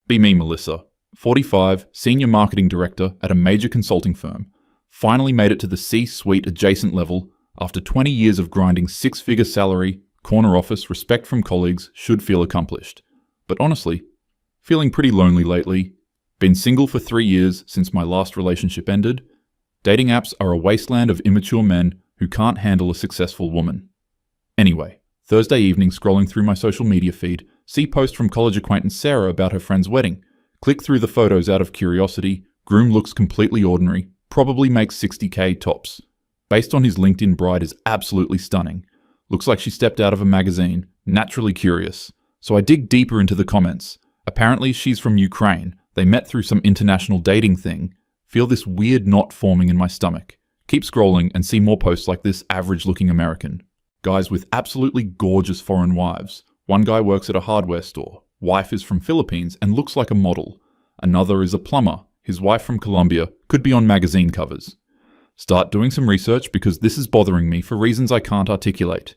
Be me, Melissa. 45, senior marketing director at a major consulting firm. Finally made it to the C-suite adjacent level after 20 years of grinding six-figure salary, corner office, respect from colleagues, should feel accomplished. But honestly, feeling pretty lonely lately. Been single for 3 years since my last relationship ended. Dating apps are a wasteland of immature men who can't handle a successful woman. Anyway, Thursday evening scrolling through my social media feed, see post from college acquaintance Sarah about her friend's wedding. Click through the photos out of curiosity. Groom looks completely ordinary, probably makes 60k tops. Based on his LinkedIn, bride is absolutely stunning. Looks like she stepped out of a magazine, naturally curious. So I dig deeper into the comments. Apparently she's from Ukraine. They met through some international dating thing. Feel this weird knot forming in my stomach. Keep scrolling and see more posts like this average-looking American. Guys with absolutely gorgeous foreign wives. One guy works at a hardware store. Wife is from Philippines and looks like a model. Another is a plumber. His wife from Colombia could be on magazine covers. Start doing some research because this is bothering me for reasons I can't articulate.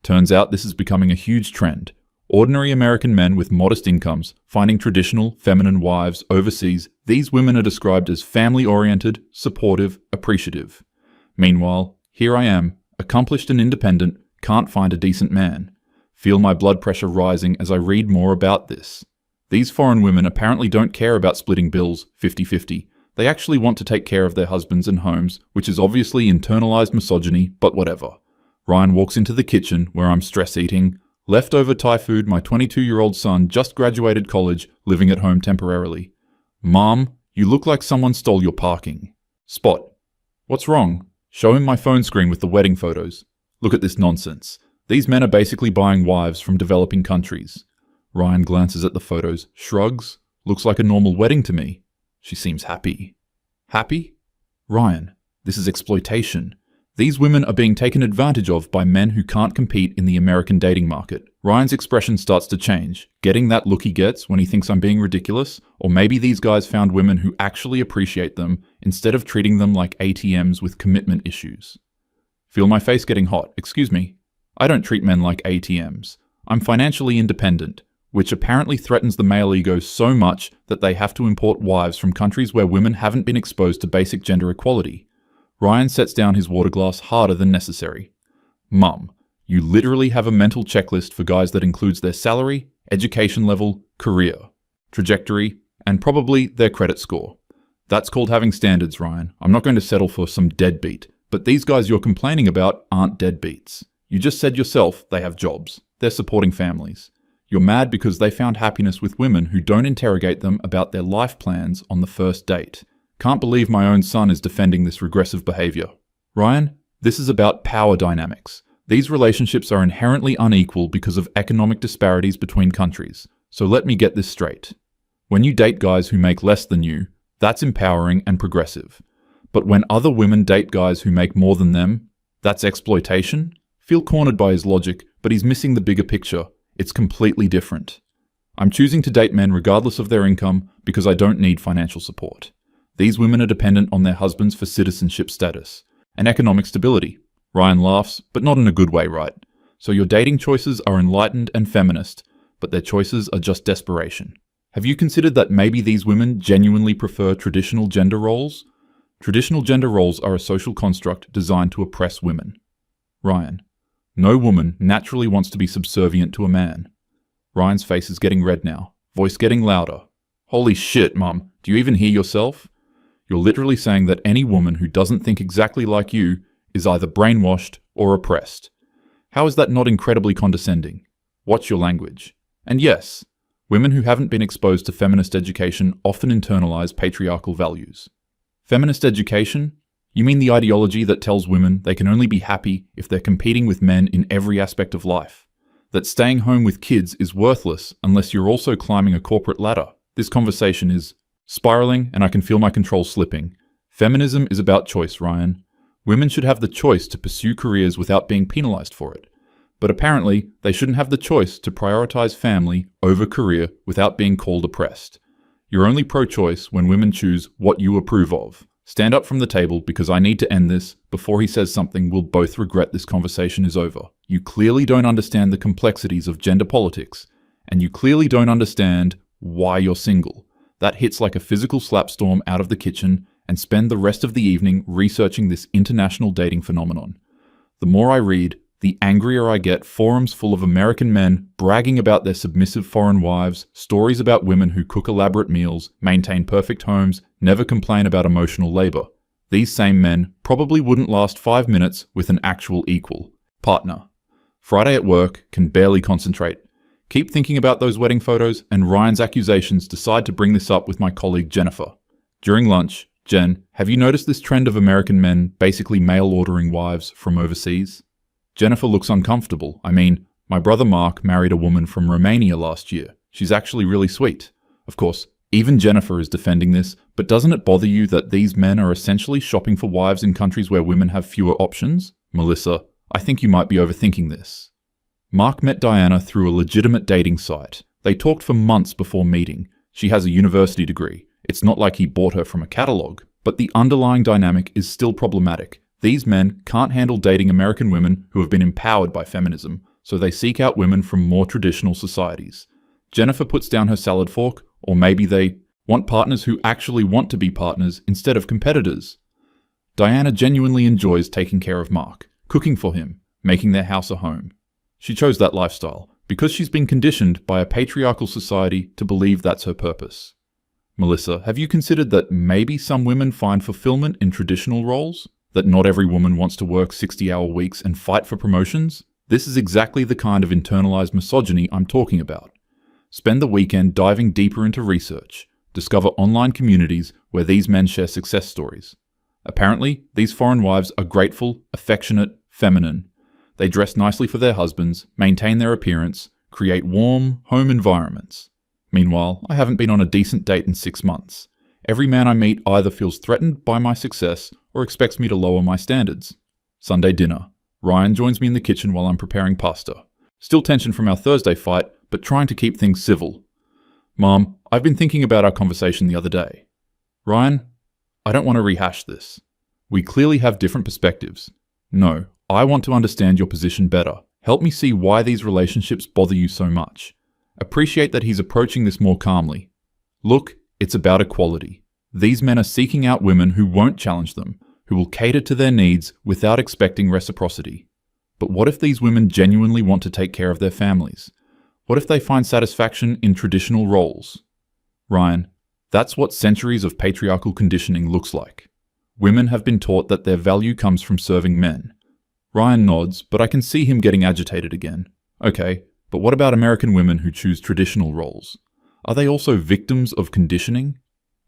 Turns out this is becoming a huge trend. Ordinary American men with modest incomes finding traditional, feminine wives overseas. These women are described as family-oriented, supportive, appreciative. Meanwhile, here I am, accomplished and independent, can't find a decent man. Feel my blood pressure rising as I read more about this. These foreign women apparently don't care about splitting bills 50-50. They actually want to take care of their husbands and homes, which is obviously internalized misogyny, but whatever. Ryan walks into the kitchen where I'm stress eating. Leftover Thai food, my 22-year-old son just graduated college, living at home temporarily. Mom, you look like someone stole your parking. Spot. What's wrong? Show him my phone screen with the wedding photos. Look at this nonsense. These men are basically buying wives from developing countries. Ryan glances at the photos, shrugs. Looks like a normal wedding to me. She seems happy. Happy? Ryan, this is exploitation. These women are being taken advantage of by men who can't compete in the American dating market. Ryan's expression starts to change, getting that look he gets when he thinks I'm being ridiculous, or maybe these guys found women who actually appreciate them instead of treating them like ATMs with commitment issues. Feel my face getting hot, excuse me. I don't treat men like ATMs. I'm financially independent, which apparently threatens the male ego so much that they have to import wives from countries where women haven't been exposed to basic gender equality. Ryan sets down his water glass harder than necessary. Mum, you literally have a mental checklist for guys that includes their salary, education level, career, trajectory, and probably their credit score. That's called having standards, Ryan. I'm not going to settle for some deadbeat, but these guys you're complaining about aren't deadbeats. You just said yourself they have jobs. They're supporting families. You're mad because they found happiness with women who don't interrogate them about their life plans on the first date. Can't believe my own son is defending this regressive behavior. Ryan, this is about power dynamics. These relationships are inherently unequal because of economic disparities between countries. So let me get this straight. When you date guys who make less than you, that's empowering and progressive. But when other women date guys who make more than them, that's exploitation? Feel cornered by his logic, but he's missing the bigger picture. It's completely different. I'm choosing to date men regardless of their income because I don't need financial support. These women are dependent on their husbands for citizenship status and economic stability. Ryan laughs, but not in a good way, right? So your dating choices are enlightened and feminist, but their choices are just desperation. Have you considered that maybe these women genuinely prefer traditional gender roles? Traditional gender roles are a social construct designed to oppress women. Ryan, no woman naturally wants to be subservient to a man. Ryan's face is getting red now, voice getting louder. Holy shit, Mum, do you even hear yourself? You're literally saying that any woman who doesn't think exactly like you is either brainwashed or oppressed. How is that not incredibly condescending? Watch your language. And yes, women who haven't been exposed to feminist education often internalize patriarchal values. Feminist education? You mean the ideology that tells women they can only be happy if they're competing with men in every aspect of life? That staying home with kids is worthless unless you're also climbing a corporate ladder? This conversation is spiraling and I can feel my control slipping. Feminism is about choice, Ryan. Women should have the choice to pursue careers without being penalized for it. But apparently, they shouldn't have the choice to prioritize family over career without being called oppressed. You're only pro-choice when women choose what you approve of. Stand up from the table because I need to end this before he says something we'll both regret this conversation is over. You clearly don't understand the complexities of gender politics, and you clearly don't understand why you're single. That hits like a physical slapstorm out of the kitchen, and spend the rest of the evening researching this international dating phenomenon. The more I read, the angrier I get. Forums full of American men bragging about their submissive foreign wives, stories about women who cook elaborate meals, maintain perfect homes, never complain about emotional labor. These same men probably wouldn't last 5 minutes with an actual equal partner. Friday at work, can barely concentrate. Keep thinking about those wedding photos, and Ryan's accusations decide to bring this up with my colleague Jennifer. During lunch, Jen, have you noticed this trend of American men basically mail ordering wives from overseas? Jennifer looks uncomfortable. I mean, my brother Mark married a woman from Romania last year. She's actually really sweet. Of course, even Jennifer is defending this, but doesn't it bother you that these men are essentially shopping for wives in countries where women have fewer options? Melissa, I think you might be overthinking this. Mark met Diana through a legitimate dating site. They talked for months before meeting. She has a university degree. It's not like he bought her from a catalog, but the underlying dynamic is still problematic. These men can't handle dating American women who have been empowered by feminism, so they seek out women from more traditional societies. Jennifer puts down her salad fork, or maybe they want partners who actually want to be partners instead of competitors. Diana genuinely enjoys taking care of Mark, cooking for him, making their house a home. She chose that lifestyle because she's been conditioned by a patriarchal society to believe that's her purpose. Melissa, have you considered that maybe some women find fulfillment in traditional roles? That not every woman wants to work 60-hour weeks and fight for promotions? This is exactly the kind of internalized misogyny I'm talking about. Spend the weekend diving deeper into research. Discover online communities where these men share success stories. Apparently, these foreign wives are grateful, affectionate, feminine. They dress nicely for their husbands, maintain their appearance, create warm, home environments. Meanwhile, I haven't been on a decent date in 6 months. Every man I meet either feels threatened by my success or expects me to lower my standards. Sunday dinner. Ryan joins me in the kitchen while I'm preparing pasta. Still tension from our Thursday fight, but trying to keep things civil. Mom, I've been thinking about our conversation the other day. Ryan, I don't want to rehash this. We clearly have different perspectives. No, I want to understand your position better. Help me see why these relationships bother you so much. Appreciate that he's approaching this more calmly. Look, it's about equality. These men are seeking out women who won't challenge them, who will cater to their needs without expecting reciprocity. But what if these women genuinely want to take care of their families? What if they find satisfaction in traditional roles? Ryan, that's what centuries of patriarchal conditioning looks like. Women have been taught that their value comes from serving men. Ryan nods, but I can see him getting agitated again. Okay, but what about American women who choose traditional roles? Are they also victims of conditioning?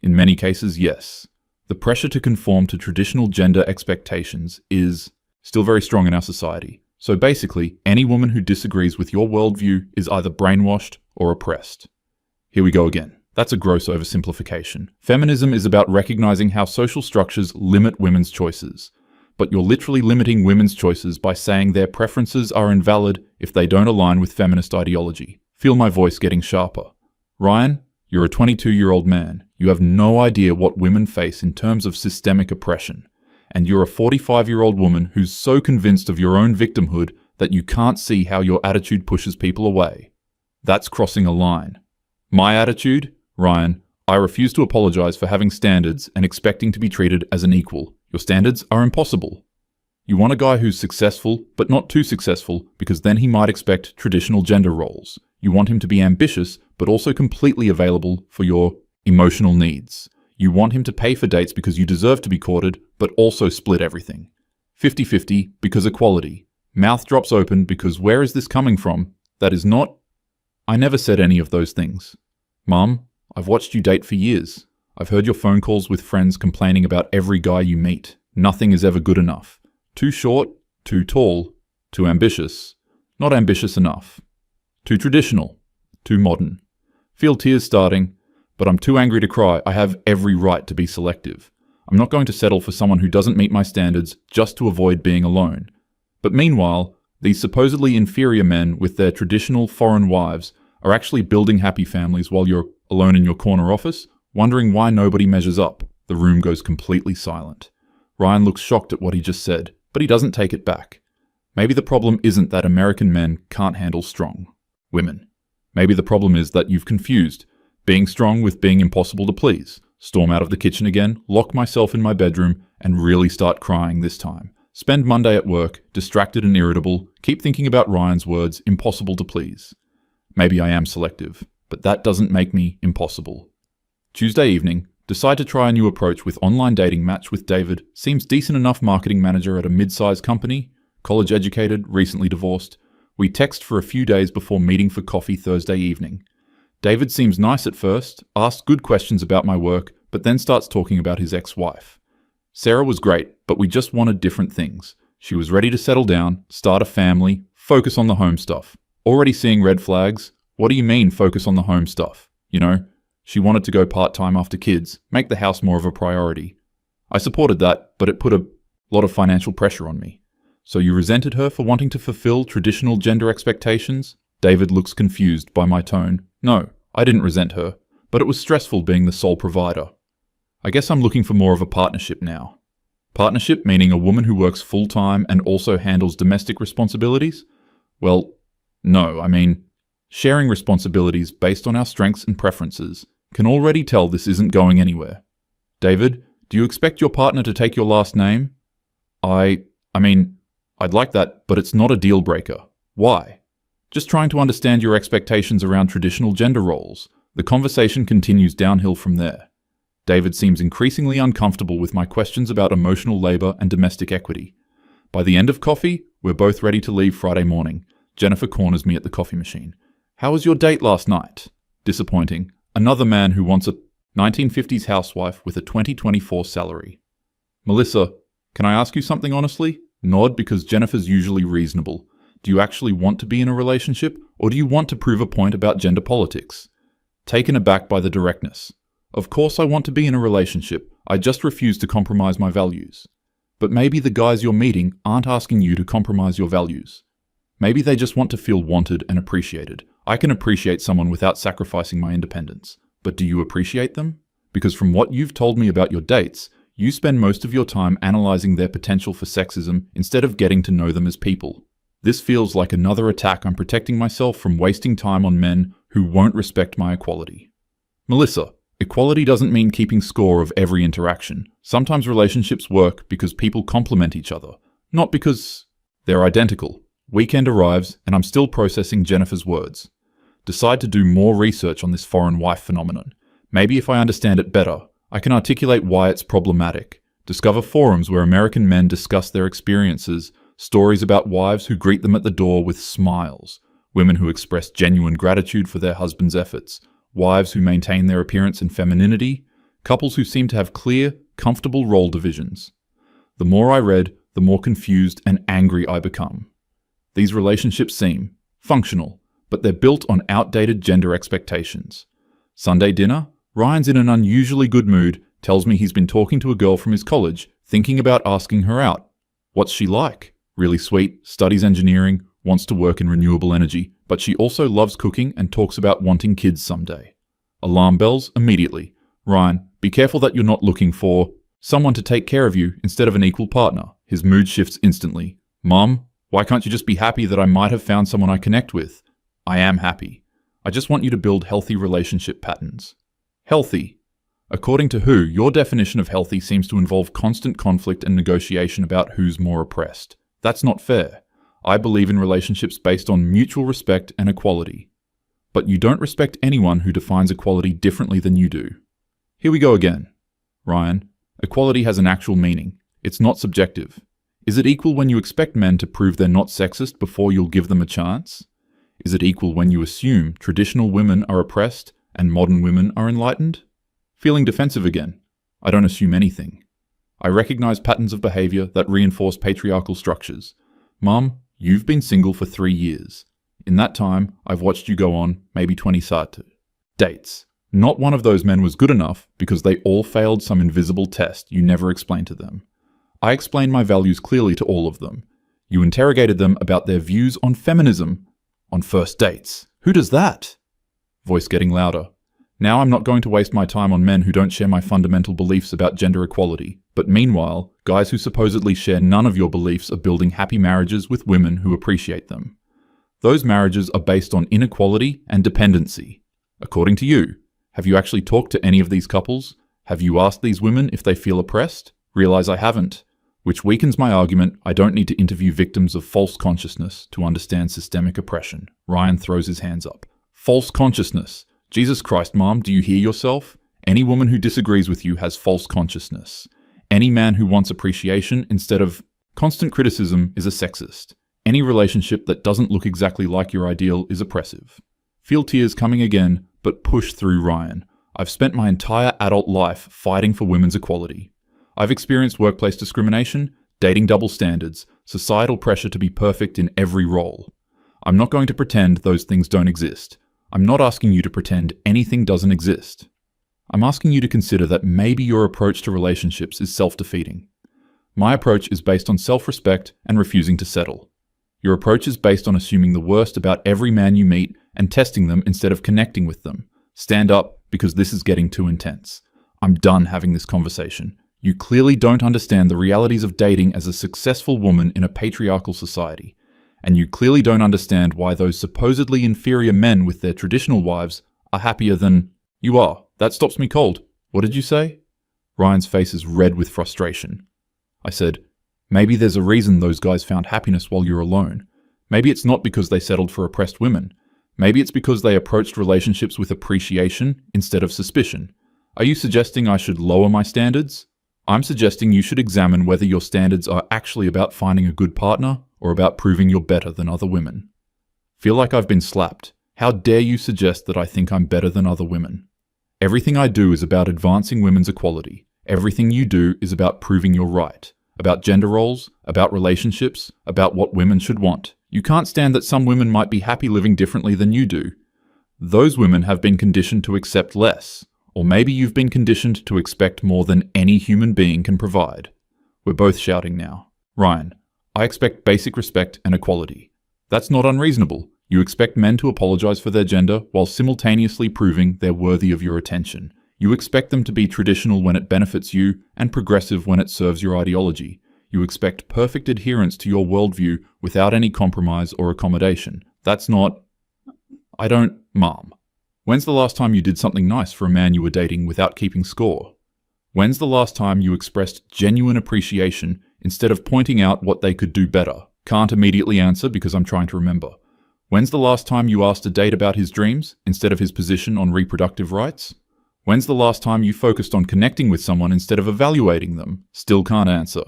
In many cases, yes. The pressure to conform to traditional gender expectations is still very strong in our society. So basically, any woman who disagrees with your worldview is either brainwashed or oppressed. Here we go again. That's a gross oversimplification. Feminism is about recognizing how social structures limit women's choices. But you're literally limiting women's choices by saying their preferences are invalid if they don't align with feminist ideology. Feel my voice getting sharper. Ryan, you're a 22-year-old man. You have no idea what women face in terms of systemic oppression. And you're a 45-year-old woman who's so convinced of your own victimhood that you can't see how your attitude pushes people away. That's crossing a line. My attitude? Ryan, I refuse to apologize for having standards and expecting to be treated as an equal. Your standards are impossible. You want a guy who's successful, but not too successful, because then he might expect traditional gender roles. You want him to be ambitious, but also completely available for your emotional needs. You want him to pay for dates because you deserve to be courted, but also split everything. 50-50 because equality. Mouth drops open because where is this coming from? That is not... I never said any of those things. Mom, I've watched you date for years. I've heard your phone calls with friends complaining about every guy you meet. Nothing is ever good enough. Too short, too tall, too ambitious, not ambitious enough. Too traditional, too modern. Feel tears starting, but I'm too angry to cry. I have every right to be selective. I'm not going to settle for someone who doesn't meet my standards just to avoid being alone. But meanwhile, these supposedly inferior men with their traditional foreign wives are actually building happy families while you're alone in your corner office, wondering why nobody measures up. The room goes completely silent. Ryan looks shocked at what he just said, but he doesn't take it back. Maybe the problem isn't that American men can't handle strong women. Maybe the problem is that you've confused Being strong with being impossible to please. Storm out of the kitchen again, lock myself in my bedroom, and really start crying this time. Spend Monday at work, distracted and irritable, keep thinking about Ryan's words, impossible to please. Maybe I am selective, but that doesn't make me impossible. Tuesday evening, decide to try a new approach with online dating match with David, seems decent enough marketing manager at a mid-sized company, college educated, recently divorced. We text for a few days before meeting for coffee Thursday evening. David seems nice at first, asks good questions about my work, but then starts talking about his ex-wife. Sarah was great, but we just wanted different things. She was ready to settle down, start a family, focus on the home stuff. Already seeing red flags? What do you mean focus on the home stuff? You know, she wanted to go part-time after kids, make the house more of a priority. I supported that, but it put a lot of financial pressure on me. So you resented her for wanting to fulfill traditional gender expectations? David looks confused by my tone. No, I didn't resent her, but it was stressful being the sole provider. I guess I'm looking for more of a partnership now. Partnership meaning a woman who works full-time and also handles domestic responsibilities? Well, no, I mean, sharing responsibilities based on our strengths and preferences. Can already tell this isn't going anywhere. David, do you expect your partner to take your last name? I mean, I'd like that, but it's not a deal breaker. Why? Just trying to understand your expectations around traditional gender roles. The conversation continues downhill from there. David seems increasingly uncomfortable with my questions about emotional labor and domestic equity. By the end of coffee, we're both ready to leave Friday morning. Jennifer corners me at the coffee machine. How was your date last night? Disappointing. Another man who wants a 1950s housewife with a 2024 salary. Melissa, can I ask you something honestly? Nod because Jennifer's usually reasonable. Do you actually want to be in a relationship, or do you want to prove a point about gender politics? Taken aback by the directness. Of course I want to be in a relationship, I just refuse to compromise my values. But maybe the guys you're meeting aren't asking you to compromise your values. Maybe they just want to feel wanted and appreciated. I can appreciate someone without sacrificing my independence. But do you appreciate them? Because from what you've told me about your dates, you spend most of your time analyzing their potential for sexism instead of getting to know them as people. This feels like another attack on protecting myself from wasting time on men who won't respect my equality. Melissa, equality doesn't mean keeping score of every interaction. Sometimes relationships work because people complement each other, not because they're identical. Weekend arrives, and I'm still processing Jennifer's words. Decide to do more research on this foreign wife phenomenon. Maybe if I understand it better, I can articulate why it's problematic. Discover forums where American men discuss their experiences, stories about wives who greet them at the door with smiles, women who express genuine gratitude for their husband's efforts, wives who maintain their appearance and femininity, couples who seem to have clear, comfortable role divisions. The more I read, the more confused and angry I become. These relationships seem functional, but they're built on outdated gender expectations. Sunday dinner, Ryan's in an unusually good mood, tells me he's been talking to a girl from his college, thinking about asking her out. What's she like? Really sweet, studies engineering, wants to work in renewable energy, but she also loves cooking and talks about wanting kids someday. Alarm bells immediately. Ryan, be careful that you're not looking for someone to take care of you instead of an equal partner. His mood shifts instantly. Mom, why can't you just be happy that I might have found someone I connect with? I am happy. I just want you to build healthy relationship patterns. Healthy. According to who, your definition of healthy seems to involve constant conflict and negotiation about who's more oppressed. That's not fair. I believe in relationships based on mutual respect and equality. But you don't respect anyone who defines equality differently than you do. Here we go again. Ryan, equality has an actual meaning. It's not subjective. Is it equal when you expect men to prove they're not sexist before you'll give them a chance? Is it equal when you assume traditional women are oppressed and modern women are enlightened? Feeling defensive again. I don't assume anything. I recognize patterns of behavior that reinforce patriarchal structures. Mom, you've been single for 3 years. In that time, I've watched you go on maybe 20 dates. Not one of those men was good enough because they all failed some invisible test you never explained to them. I explained my values clearly to all of them. You interrogated them about their views on feminism. On first dates. Who does that? Voice getting louder. Now I'm not going to waste my time on men who don't share my fundamental beliefs about gender equality. But meanwhile, guys who supposedly share none of your beliefs are building happy marriages with women who appreciate them. Those marriages are based on inequality and dependency. According to you, Have you actually talked to any of these couples? Have you asked these women if they feel oppressed? Realize I haven't. Which weakens my argument I don't need to interview victims of false consciousness to understand systemic oppression. Ryan throws his hands up. False consciousness. Jesus Christ, Mom, do you hear yourself? Any woman who disagrees with you has false consciousness. Any man who wants appreciation instead of constant criticism is a sexist. Any relationship that doesn't look exactly like your ideal is oppressive. Feel tears coming again, but push through, Ryan. I've spent my entire adult life fighting for women's equality. I've experienced workplace discrimination, dating double standards, societal pressure to be perfect in every role. I'm not going to pretend those things don't exist. I'm not asking you to pretend anything doesn't exist. I'm asking you to consider that maybe your approach to relationships is self-defeating. My approach is based on self-respect and refusing to settle. Your approach is based on assuming the worst about every man you meet and testing them instead of connecting with them. Stand up, because this is getting too intense. I'm done having this conversation. You clearly don't understand the realities of dating as a successful woman in a patriarchal society. And you clearly don't understand why those supposedly inferior men with their traditional wives are happier than you are. That stops me cold. What did you say? Ryan's face is red with frustration. I said, maybe there's a reason those guys found happiness while you're alone. Maybe it's not because they settled for oppressed women. Maybe it's because they approached relationships with appreciation instead of suspicion. Are you suggesting I should lower my standards? I'm suggesting you should examine whether your standards are actually about finding a good partner or about proving you're better than other women. Feel like I've been slapped. How dare you suggest that I think I'm better than other women? Everything I do is about advancing women's equality. Everything you do is about proving you're right. About gender roles, about relationships, about what women should want. You can't stand that some women might be happy living differently than you do. Those women have been conditioned to accept less. Or maybe you've been conditioned to expect more than any human being can provide. We're both shouting now. Ryan, I expect basic respect and equality. That's not unreasonable. You expect men to apologize for their gender while simultaneously proving they're worthy of your attention. You expect them to be traditional when it benefits you and progressive when it serves your ideology. You expect perfect adherence to your worldview without any compromise or accommodation. That's not... Mom. When's the last time you did something nice for a man you were dating without keeping score? When's the last time you expressed genuine appreciation instead of pointing out what they could do better? Can't immediately answer because I'm trying to remember. When's the last time you asked a date about his dreams instead of his position on reproductive rights? When's the last time you focused on connecting with someone instead of evaluating them? Still can't answer.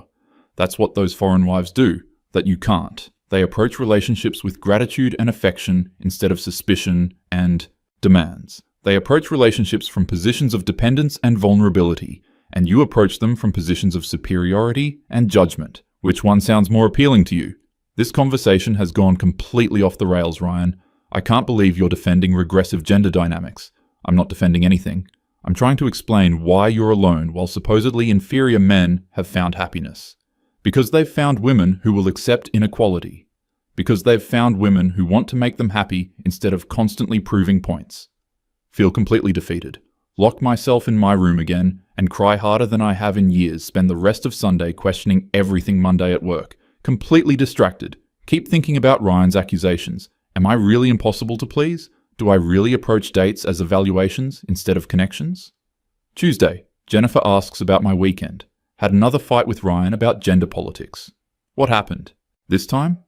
That's what those foreign wives do, that you can't. They approach relationships with gratitude and affection instead of suspicion and demands. They approach relationships from positions of dependence and vulnerability, and you approach them from positions of superiority and judgment. Which one sounds more appealing to you? This conversation has gone completely off the rails, Ryan. I can't believe you're defending regressive gender dynamics. I'm not defending anything. I'm trying to explain why you're alone while supposedly inferior men have found happiness. Because they've found women who will accept inequality. Because they've found women who want to make them happy instead of constantly proving points. Feel completely defeated. Lock myself in my room again and cry harder than I have in years. Spend the rest of Sunday questioning everything Monday at work. Completely distracted. Keep thinking about Ryan's accusations. Am I really impossible to please? Do I really approach dates as evaluations instead of connections? Tuesday, Jennifer asks about my weekend. Had another fight with Ryan about gender politics. What happened? This time?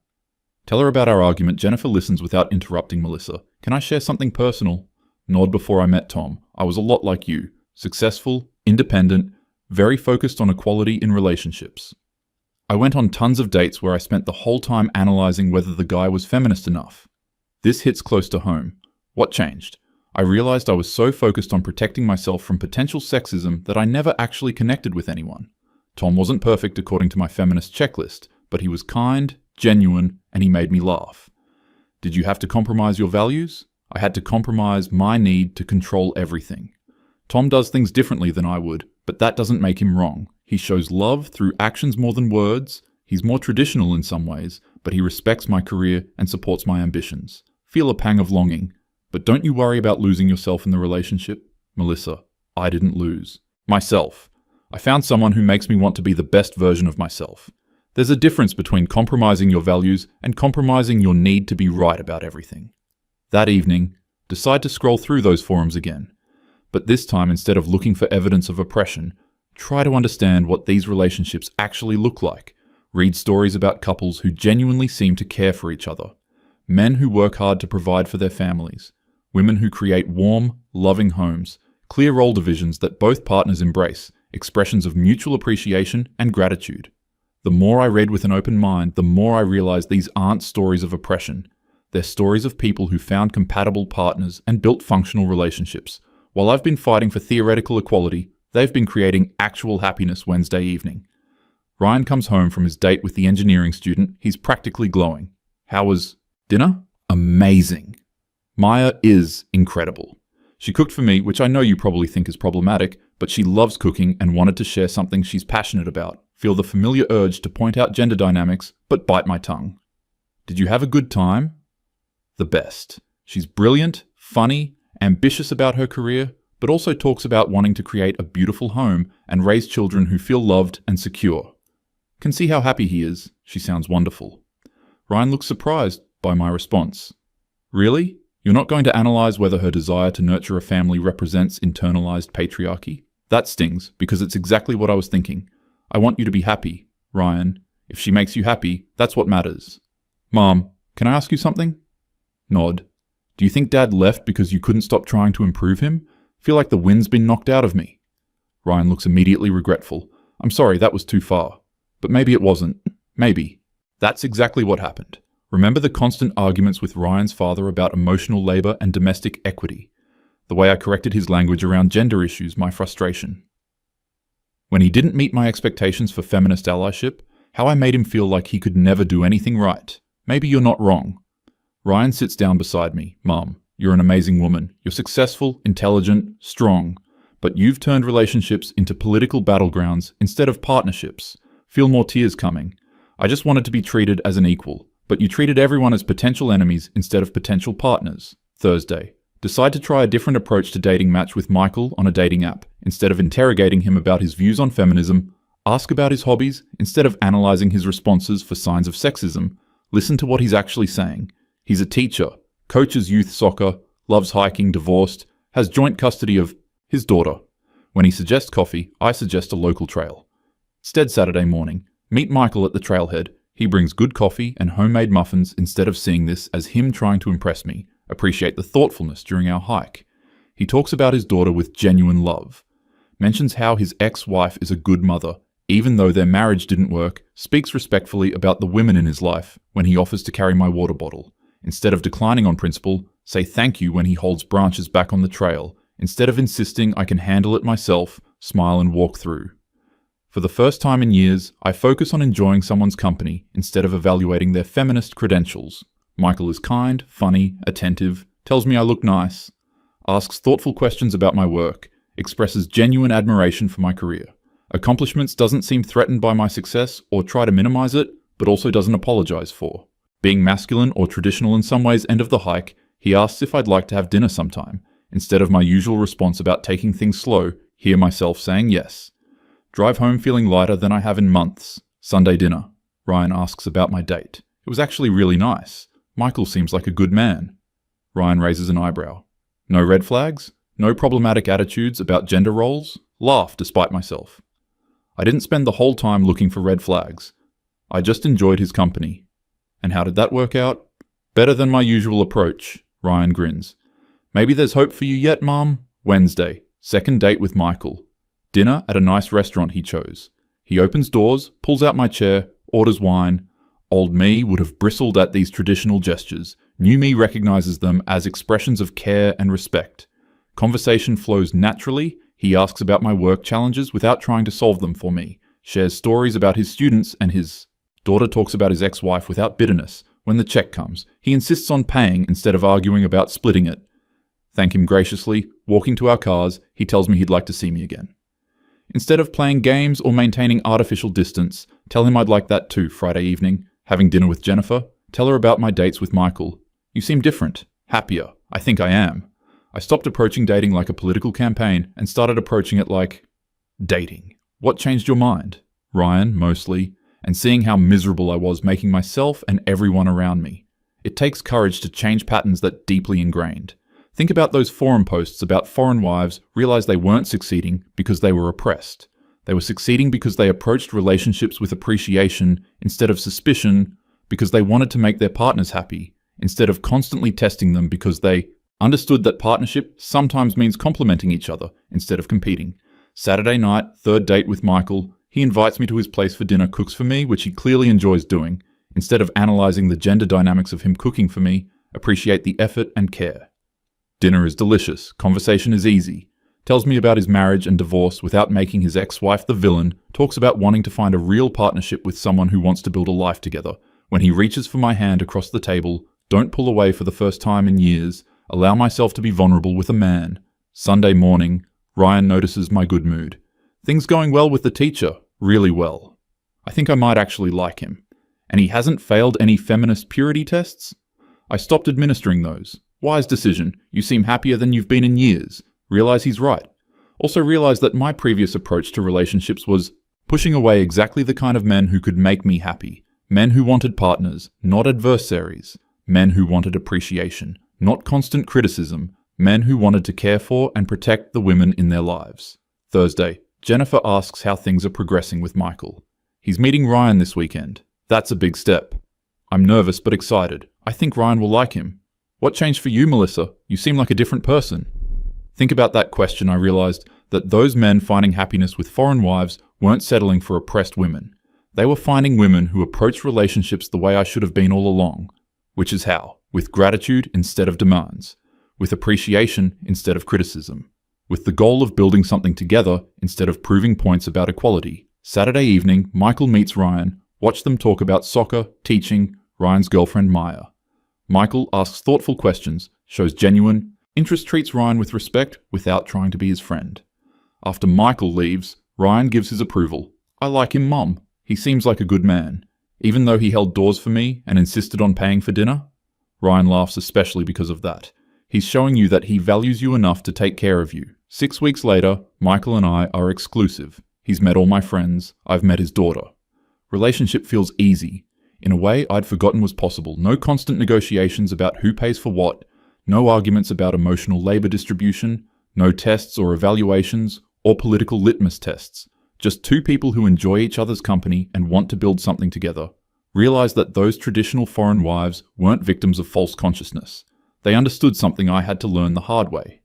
Tell her about our argument. Jennifer listens without interrupting Melissa. Can I share something personal? Nod before I met Tom. I was a lot like you. Successful, independent, very focused on equality in relationships. I went on tons of dates where I spent the whole time analyzing whether the guy was feminist enough. This hits close to home. What changed? I realized I was so focused on protecting myself from potential sexism that I never actually connected with anyone. Tom wasn't perfect according to my feminist checklist, but he was kind, genuine, and he made me laugh. Did you have to compromise your values? I had to compromise my need to control everything. Tom does things differently than I would, but that doesn't make him wrong. He shows love through actions more than words. He's more traditional in some ways, but he respects my career and supports my ambitions. Feel a pang of longing. But don't you worry about losing yourself in the relationship? Melissa, I didn't lose. Myself. I found someone who makes me want to be the best version of myself. There's a difference between compromising your values and compromising your need to be right about everything. That evening, decide to scroll through those forums again. But this time, instead of looking for evidence of oppression, try to understand what these relationships actually look like. Read stories about couples who genuinely seem to care for each other. Men who work hard to provide for their families. Women who create warm, loving homes. Clear role divisions that both partners embrace. Expressions of mutual appreciation and gratitude. The more I read with an open mind, the more I realized these aren't stories of oppression. They're stories of people who found compatible partners and built functional relationships. While I've been fighting for theoretical equality, they've been creating actual happiness Wednesday evening. Ryan comes home from his date with the engineering student. He's practically glowing. How was dinner? Amazing. Maya is incredible. She cooked for me, which I know you probably think is problematic, but she loves cooking and wanted to share something she's passionate about. Feel the familiar urge to point out gender dynamics, but bite my tongue. Did you have a good time? The best. She's brilliant, funny, ambitious about her career, but also talks about wanting to create a beautiful home and raise children who feel loved and secure. Can see how happy he is. She sounds wonderful. Ryan looks surprised by my response. Really? You're not going to analyze whether her desire to nurture a family represents internalized patriarchy? That stings, because it's exactly what I was thinking. I want you to be happy, Ryan. If she makes you happy, that's what matters. Mom, can I ask you something? Nod. Do you think Dad left because you couldn't stop trying to improve him? Feel like the wind's been knocked out of me. Ryan looks immediately regretful. I'm sorry, that was too far. But maybe it wasn't. Maybe. That's exactly what happened. Remember the constant arguments with Ryan's father about emotional labor and domestic equity. The way I corrected his language around gender issues, my frustration. When he didn't meet my expectations for feminist allyship, how I made him feel like he could never do anything right. Maybe you're not wrong. Ryan sits down beside me. Mom, you're an amazing woman. You're successful, intelligent, strong. But you've turned relationships into political battlegrounds instead of partnerships. Feel more tears coming. I just wanted to be treated as an equal, but you treated everyone as potential enemies instead of potential partners. Thursday. Decide to try a different approach to dating match with Michael on a dating app. Instead of interrogating him about his views on feminism, ask about his hobbies instead of analyzing his responses for signs of sexism. Listen to what he's actually saying. He's a teacher, coaches youth soccer, loves hiking, divorced, has joint custody of his daughter. When he suggests coffee, I suggest a local trail. Instead, Saturday morning, meet Michael at the trailhead. He brings good coffee and homemade muffins instead of seeing this as him trying to impress me. Appreciate the thoughtfulness during our hike. He talks about his daughter with genuine love. Mentions how his ex-wife is a good mother, even though their marriage didn't work. Speaks respectfully about the women in his life when he offers to carry my water bottle. Instead of declining on principle, say thank you when he holds branches back on the trail. Instead of insisting I can handle it myself, smile and walk through. For the first time in years, I focus on enjoying someone's company instead of evaluating their feminist credentials. Michael is kind, funny, attentive, tells me I look nice, asks thoughtful questions about my work, expresses genuine admiration for my career. Accomplishments doesn't seem threatened by my success or try to minimize it, but also doesn't apologize for. Being masculine or traditional in some ways end of the hike, he asks if I'd like to have dinner sometime. Instead of my usual response about taking things slow, hear myself saying yes. Drive home feeling lighter than I have in months. Sunday dinner. Ryan asks about my date. It was actually really nice. Michael seems like a good man. Ryan raises an eyebrow. No red flags? No problematic attitudes about gender roles? Laugh despite myself. I didn't spend the whole time looking for red flags. I just enjoyed his company. And how did that work out? Better than my usual approach. Ryan grins. Maybe there's hope for you yet, Mom? Wednesday. Second date with Michael. Dinner at a nice restaurant he chose. He opens doors, pulls out my chair, orders wine. Old me would have bristled at these traditional gestures. New me recognizes them as expressions of care and respect. Conversation flows naturally. He asks about my work challenges without trying to solve them for me. Shares stories about his students and his daughter talks about his ex-wife without bitterness. When the check comes, he insists on paying instead of arguing about splitting it. Thank him graciously. Walking to our cars, he tells me he'd like to see me again. Instead of playing games or maintaining artificial distance, tell him I'd like that too Friday evening. Having dinner with Jennifer, tell her about my dates with Michael. You seem different, happier. I think I am. I stopped approaching dating like a political campaign and started approaching it like dating. What changed your mind? Ryan, mostly, and seeing how miserable I was making myself and everyone around me. It takes courage to change patterns that deeply ingrained. Think about those forum posts about foreign wives realize they weren't succeeding because they were oppressed. They were succeeding because they approached relationships with appreciation instead of suspicion, because they wanted to make their partners happy, instead of constantly testing them because they understood that partnership sometimes means complementing each other instead of competing. Saturday night, third date with Michael, he invites me to his place for dinner, cooks for me, which he clearly enjoys doing. Instead of analyzing the gender dynamics of him cooking for me, appreciate the effort and care. Dinner is delicious, conversation is easy. Tells me about his marriage and divorce without making his ex-wife the villain, talks about wanting to find a real partnership with someone who wants to build a life together. When he reaches for my hand across the table, don't pull away for the first time in years, allow myself to be vulnerable with a man. Sunday morning, Ryan notices my good mood. Things going well with the teacher, really well. I think I might actually like him. And he hasn't failed any feminist purity tests? I stopped administering those. Wise decision, you seem happier than you've been in years. Realize he's right. Also realize that my previous approach to relationships was pushing away exactly the kind of men who could make me happy. Men who wanted partners, not adversaries. Men who wanted appreciation, not constant criticism. Men who wanted to care for and protect the women in their lives. Thursday, Jennifer asks how things are progressing with Michael. He's meeting Ryan this weekend. That's a big step. I'm nervous but excited. I think Ryan will like him. What changed for you, Melissa? You seem like a different person. Think about that question. I realized that those men finding happiness with foreign wives weren't settling for oppressed women. They were finding women who approached relationships the way I should have been all along. Which is how? With gratitude instead of demands. With appreciation instead of criticism. With the goal of building something together instead of proving points about equality. Saturday evening, Michael meets Ryan. Watch them talk about soccer, teaching, Ryan's girlfriend Maya. Michael asks thoughtful questions, shows genuine interest, treats Ryan with respect without trying to be his friend. After Michael leaves, Ryan gives his approval. I like him, Mom. He seems like a good man. Even though he held doors for me and insisted on paying for dinner? Ryan laughs especially because of that. He's showing you that he values you enough to take care of you. 6 weeks later, Michael and I are exclusive. He's met all my friends. I've met his daughter. Relationship feels easy. In a way I'd forgotten was possible. No constant negotiations about who pays for what. No arguments about emotional labor distribution. No tests or evaluations or political litmus tests. Just two people who enjoy each other's company and want to build something together. Realize that those traditional foreign wives weren't victims of false consciousness. They understood something I had to learn the hard way.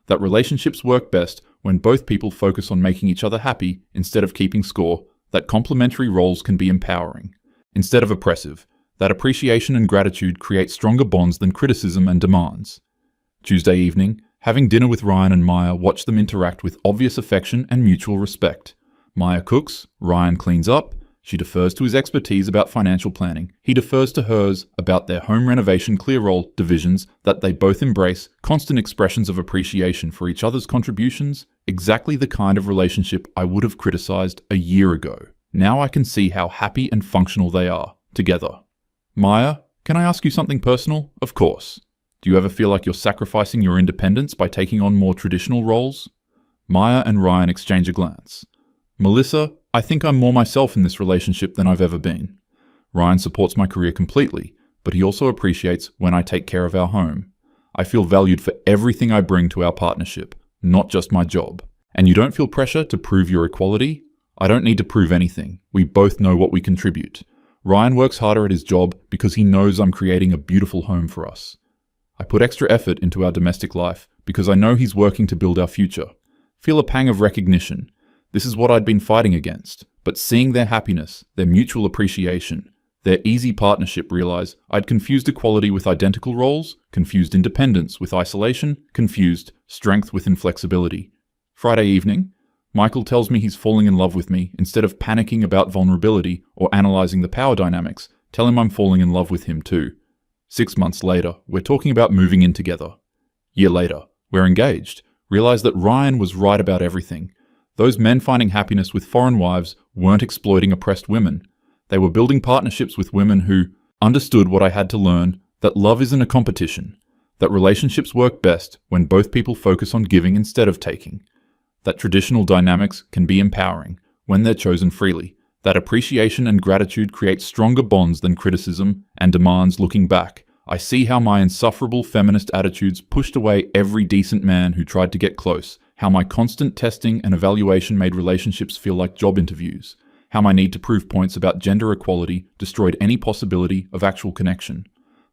That relationships work best when both people focus on making each other happy instead of keeping score. That complementary roles can be empowering instead of oppressive. That appreciation and gratitude create stronger bonds than criticism and demands. Tuesday evening, having dinner with Ryan and Maya, watch them interact with obvious affection and mutual respect. Maya cooks, Ryan cleans up, she defers to his expertise about financial planning. He defers to hers about their home renovation clear role divisions that they both embrace, constant expressions of appreciation for each other's contributions, exactly the kind of relationship I would have criticized a year ago. Now I can see how happy and functional they are, together. Maya, can I ask you something personal? Of course. Do you ever feel like you're sacrificing your independence by taking on more traditional roles? Maya and Ryan exchange a glance. Melissa, I think I'm more myself in this relationship than I've ever been. Ryan supports my career completely, but he also appreciates when I take care of our home. I feel valued for everything I bring to our partnership, not just my job. And you don't feel pressure to prove your equality? I don't need to prove anything. We both know what we contribute. Ryan works harder at his job because he knows I'm creating a beautiful home for us. I put extra effort into our domestic life because I know he's working to build our future. Feel a pang of recognition. This is what I'd been fighting against, but seeing their happiness, their mutual appreciation, their easy partnership, realize I'd confused equality with identical roles, confused independence with isolation, confused strength with inflexibility. Friday evening, Michael tells me he's falling in love with me. Instead of panicking about vulnerability or analyzing the power dynamics, tell him I'm falling in love with him too. 6 months later, we're talking about moving in together. Year later, we're engaged. Realize that Ryan was right about everything. Those men finding happiness with foreign wives weren't exploiting oppressed women. They were building partnerships with women who understood what I had to learn, that love isn't a competition, that relationships work best when both people focus on giving instead of taking, that traditional dynamics can be empowering when they're chosen freely, that appreciation and gratitude create stronger bonds than criticism and demands looking back. I see how my insufferable feminist attitudes pushed away every decent man who tried to get close, how my constant testing and evaluation made relationships feel like job interviews, how my need to prove points about gender equality destroyed any possibility of actual connection.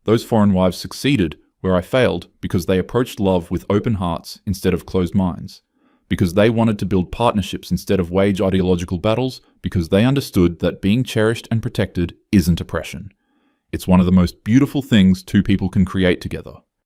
Those foreign wives succeeded where I failed because they approached love with open hearts instead of closed minds, because they wanted to build partnerships instead of wage ideological battles, because they understood that being cherished and protected isn't oppression. It's one of the most beautiful things two people can create together.